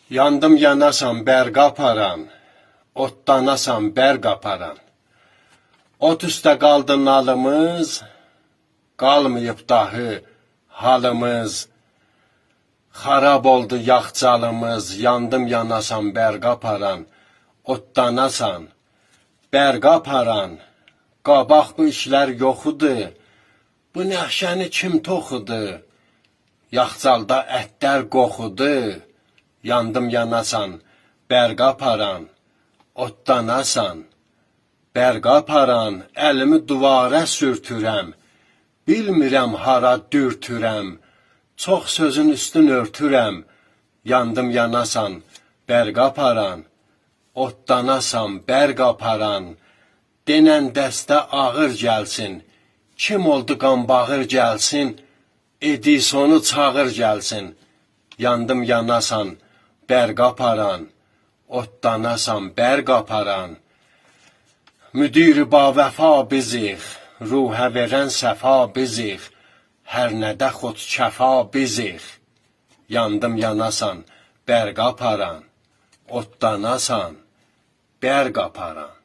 Yandım yanasan bərq aparan, otlanasan bərq aparan. Ot üstə qaldı nalımız, qalmayıb dahi halımız. Xarab oldu yaxcalımız, yandım yanasan bərq aparan, otlanasan bərq aparan. Qabaq bu işlər yoxudur, bu nəşəni kim toxudu? Yaxcalda ətlər qoxudu, yandım yanasan bərq aparan, otlanasan bərq aparan. Əlimi duvara sürtürəm, bilmirəm hara dürtürəm. Çox sözün üstün örtürəm, yandım yanasan bərq aparan, otlanasan bərq aparan. Denən dəstə ağır gəlsin, kim oldu qanbağır gəlsin, Edisonu çağır gəlsin, yandım yanasan bərq aparan, otlanasan bərq aparan. Müdiri bavəfa bizik, ruhə verən səfa bizik, hər nədə xudkəfa bizik, yandım yanasan bərq aparan, otlanasan bərq aparan.